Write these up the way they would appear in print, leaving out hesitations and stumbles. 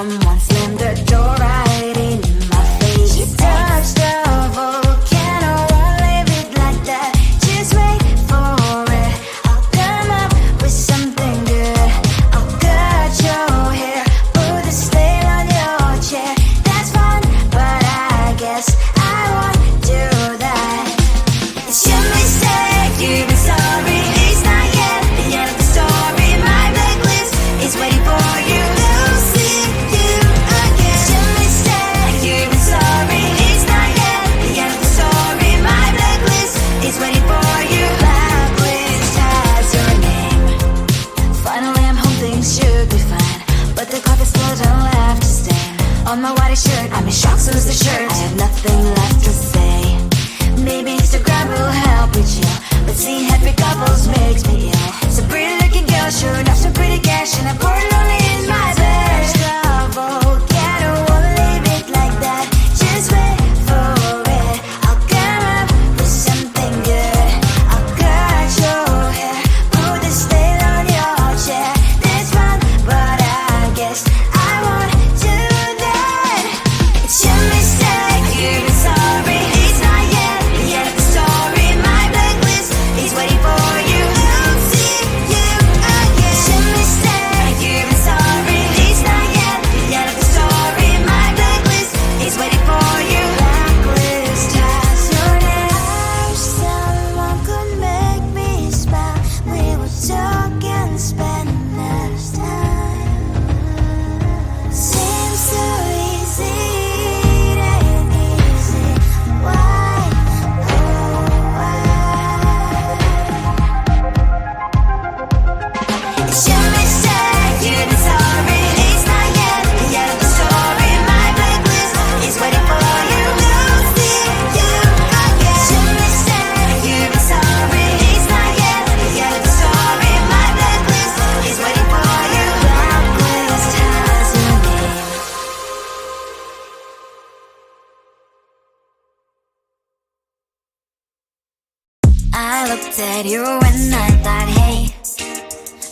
someone slammed the door right in my face. She touched the volcano, won't leave it like that. Just wait for it. I'll come up with something good. I'll cut your hair, put a stain on your chair. That's fun, but I guess I won't do that. It's your mistake, you've been sorry. It's not yet the end of the story. My blacklist is waiting for you. We'll see you again. It's your mistake, you've been sorry. It's not yet the end of the story. My blacklist is waiting for you. Blacklist has your name. Finally I'm home, things should be fine, but the carpet's still don't left to stain. On my white shirt, I'm in shock, so is the shirt. I have nothing left to say. Maybe Instagram will help me chill, but seeing happy couples makes me ill. It's a pretty looking girl, sure enough, some pretty cash, and I'm pouring lonely in my bed. Volcano, won't leave it like that. Just wait for it. I'll come up with something good. I'll cut your hair, put the stain on your chair. That's fun, but I guess I won't do that. It's your mistake, you've been sorry. It's not yet the end of the story. My blacklist is waiting for you. We'll see you again. It's your mistake, you've been sorry. It's not yet the end of the story. My blacklist is waiting for you. Blacklist has your name. I wish someone could make me smile. We would talk and spend less time. Seems so easy, it ain't easy. Why, oh why? It's your mistake, you've been sorry. It's not yet the end of the story. My blacklist is waiting for you. We'll see you again. It's your mistake, you've been sorry. It's not yet the end of the story. My blacklist is waiting for you. Blacklist has your name. I looked at you and I thought, hey,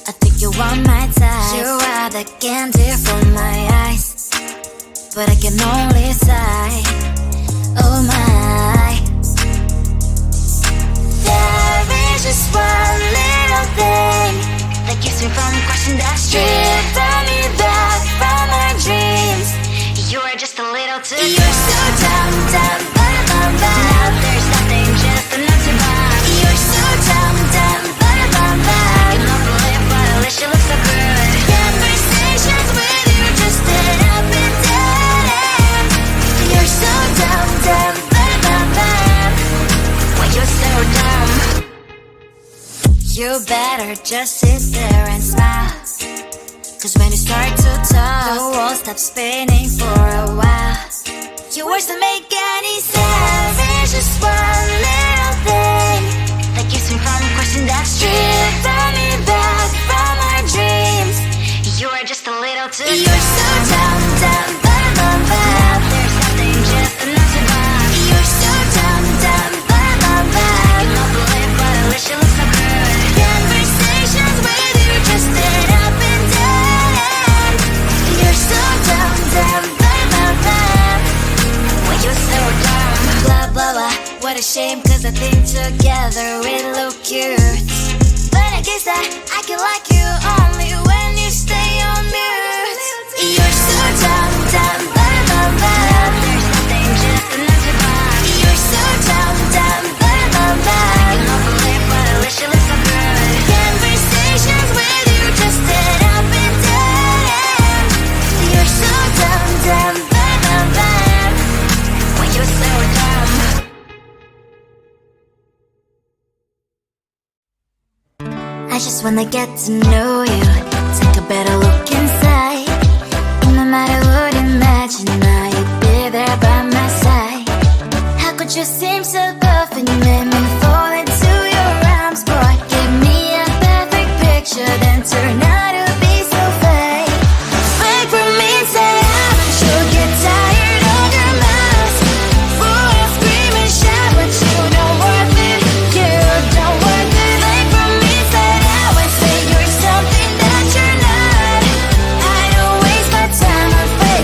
I think you are my type. You are the candy from my eyes, but I can only sigh. Oh my. There is just one little thing that keeps me from crossing that street. Driven me back from my dreams. You are just a little too good. You're so dumb, dumb, but now there's nothing, just enough to buy. You're so dumb, dumb, but you cannot believe what I wish you look so good. Conversations with you just end up in dead end. You're so dumb, dumb, but when you're so dumb, you better just sit there and smile. Cause when you start to talk, the world stops spinning for a while. Your words don't make any sense. There's just one little thing that keeps me from crossing that street. Driven me back from our dreams. You are just a little too good. You're so dumb, dumb, but there's nothing, just enough to buy. You're so dumb, dumb, but you cannot believe what I wish you look so good. Conversations with you just end up in dead end. You're so dumb, dumb, but when you're so dumb. Blah, blah, blah, what a shame, cause I think together we look cute. But I guess that I can like you only when you stay on mute. You're so dumb, dumb, but there's nothing, just enough to buy. You're so dumb, dumb, but I cannot believe what I wish you look so good. Conversations with you just end up in dead end. You're so dumb, dumb, but when you're so dumb. I just wanna get to know you, take a better look inside. No matter what, imagine now you'd be there by my side. How could you seem so perfect, you made me fall into your arms, boy. Give me a perfect picture, then turn out to be so fake. Fake for me, say you'll get tired of your mouth. Full of scream and shout, but you don't worth it, you don't worth it. Fake for me, say I say you're something that you're not. I don't waste my time on fake.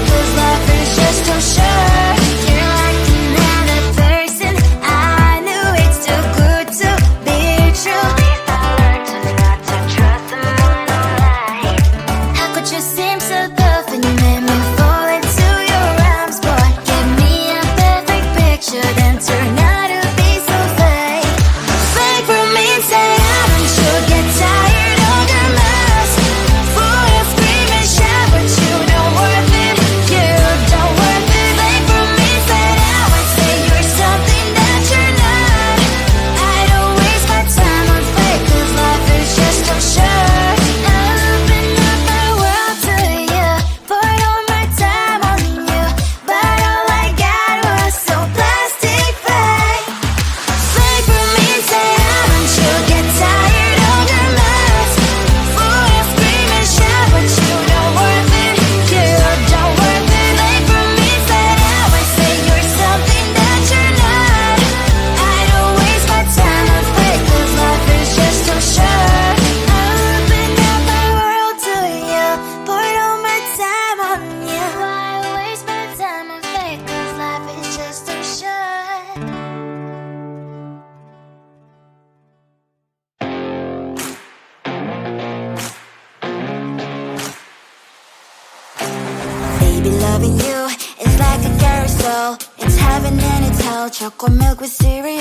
Loving you is like a carousel. It's heaven and it's hell. Chocolate milk with cereal.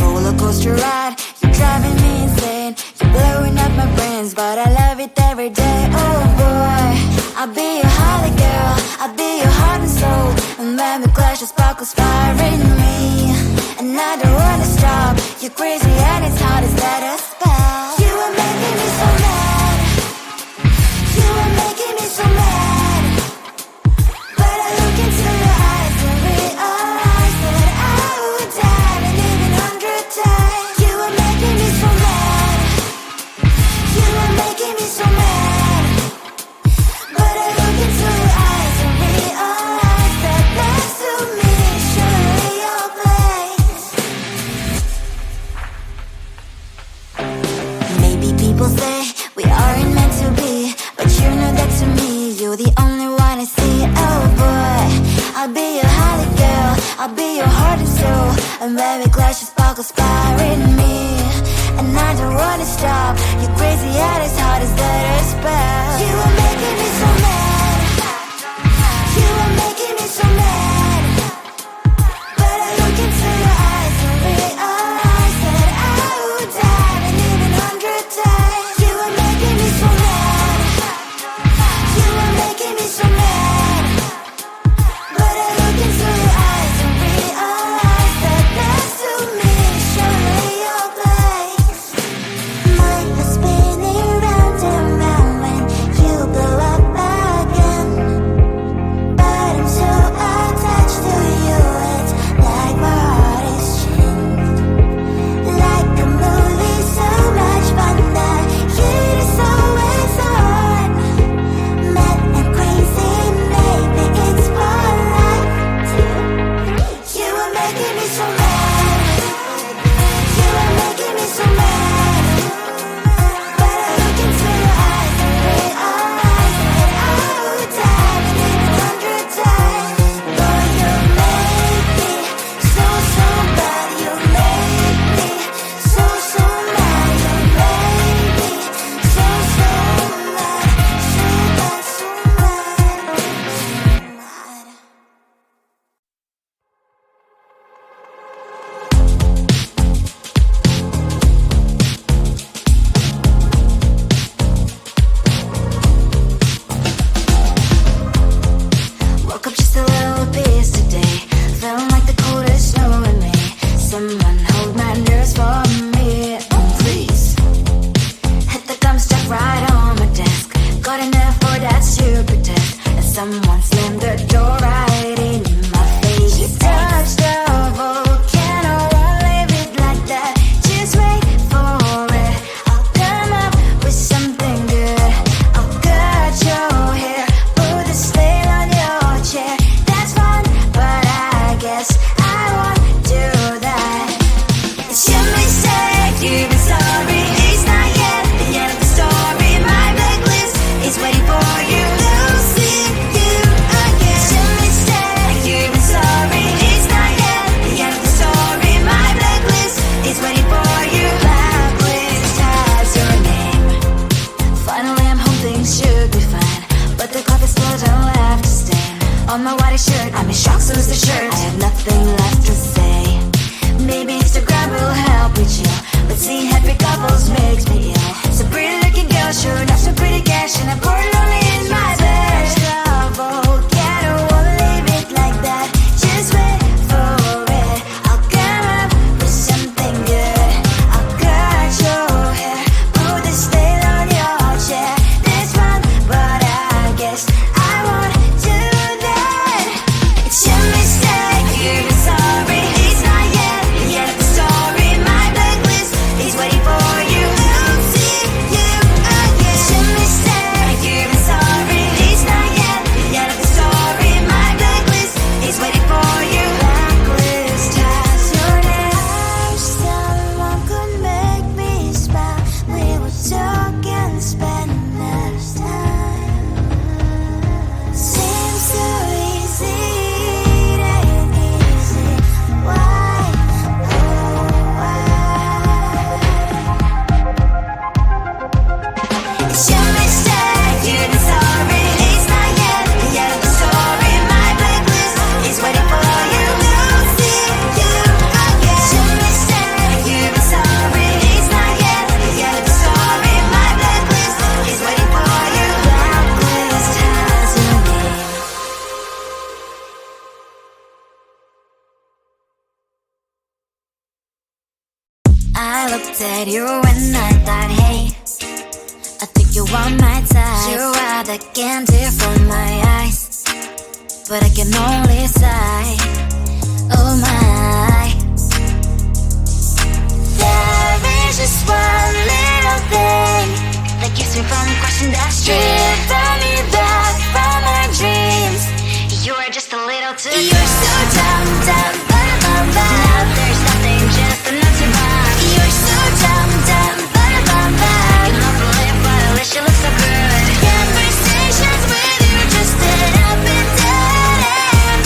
Roller coaster ride. You're driving me insane. You're blowing up my brains, but I love it every day. Oh boy, I'll be your holly girl. I'll be your heart and soul. And when we clash, the sparkles fire in me. And I don't wanna stop. You're crazy and it's hard as let us spell. You are making me so mad. You are making me so mad. But I look into your eyes and realize that I would die and even 100 times. You are making me so mad. You are making me so mad. But I look into your eyes and realize that next to me is surely your place. Maybe people say we aren't meant to be, but you know that to me, you're the only one I see. Oh boy, I'll be your holly girl. I'll be your heart and soul. And when we clash, the sparkles fire in me. And I don't wanna stop. You're crazy and as hard as let her spell. You are making me so mad. You are making me so mad. But I look into your eyes and realize that I would die and even 100 times. You are making me so mad. You are making me so mad. But I look into your eyes and realize that next to me is surely your place. Mind was spinning round and round when you blow up again. But I'm so attached to you, it's like my heart is chained. Like a movie, so much fun that heat is always on. Mad and crazy, maybe it's for life too. You are making me so mad. You are making me so mad. But I look into your eyes and realize that I would die and even 100 times. Boy, you make me so bad. You make me so mad. You make me so mad. So mad. Woke up just a little pissed today. Feeling like the coldest snow in me. Someone hold my nerves for me, oh please. Hit the gum stuck right on my desk. Got enough for that stupid test. And someone slammed the door right in my face. You touched the volcano, won't leave it like that. Just wait for it. I'll come up with something good. I'll cut your hair, put a slate on your chair. That's fun, but I guess I won't do that. It's your mistake, you've been sorry. It's not yet the end of the story. My blacklist is waiting for you. Losing you again. It's your mistake, you've been sorry. It's not yet the end of the story. My blacklist is waiting for you. Blacklist has your name. Finally I'm home, things should be fine. But the coffee still don't left to stain. On my white shirt, I'm in shock, so is the shirt. I have nothing left to say. Maybe Instagram will help with you, but seeing happy couples makes me ill. So pretty looking girl, sure enough, so pretty cash, and I'm pouring lonely in my bed. Volcano, won't leave it like that. Just wait for it. I'll come up with something good. I'll cut your hair, put the slate on your chair. That's fun, but I guess I won't do that. It's your mistake. at you when I thought, hey, I think you want my type. You are the candy from my eyes, but I can only sigh, oh my. There is just one little thing that keeps me from crossing that street. Drive me back from our dreams. You are just a little too close. You're so dumb, dumb, bum, now there's nothing, just enough to buy. You're so dumb, dumb, bum, you love to live, but at least you look so good. Conversations with you just end up in dead end.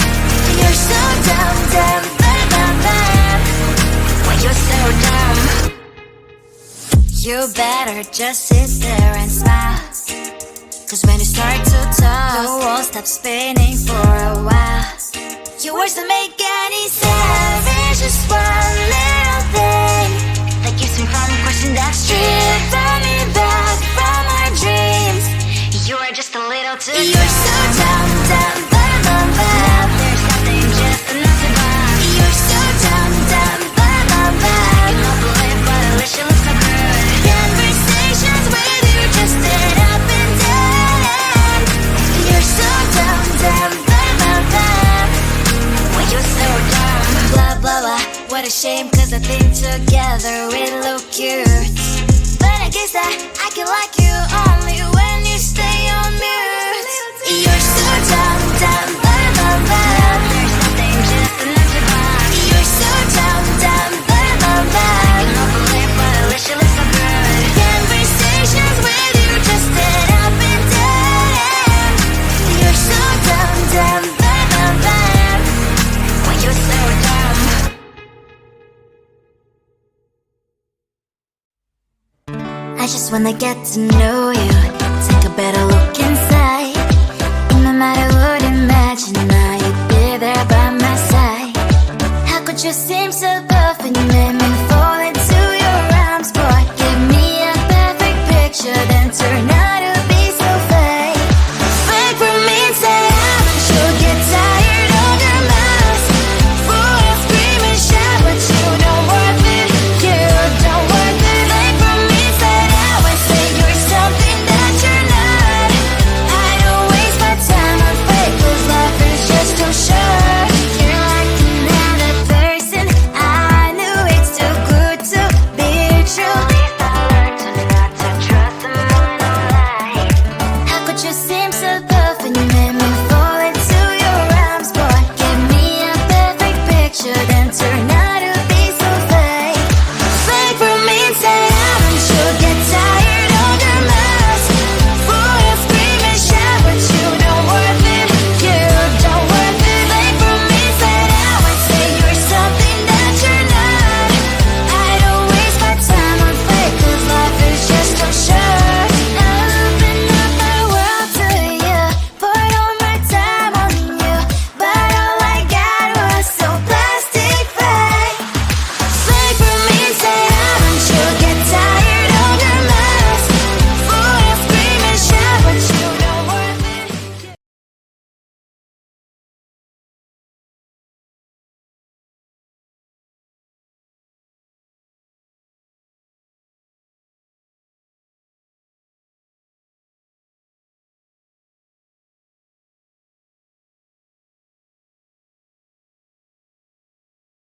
You're so dumb, dumb, bum, why you're so dumb. You better just sit there and smile, 'cause when you start to talk, the world stops spinning for a while. Your words don't make any sense. There's just one little thing that keeps me from crossing that street. Drive me back from our dreams. You are just a little too close. You're so dumb, dumb, now there's nothing, just enough to buy. You're so dumb, dumb, you love to live, but at least you look so good. Conversations with you just end up in dead end. You're so dumb, dumb, why you're so dumb. Blah, blah, blah, what a shame, 'cause I think together we look cute. But I guess that I can like you only when you stay on mute. You're so dumb, dumb, there's nothing, just enough to buy. You're so dumb, dumb, you love to live, but at least you look so good. Conversations with you just end up in dead end. You're so dumb, dumb, why you're so dumb. I just wanna get to know you, take a better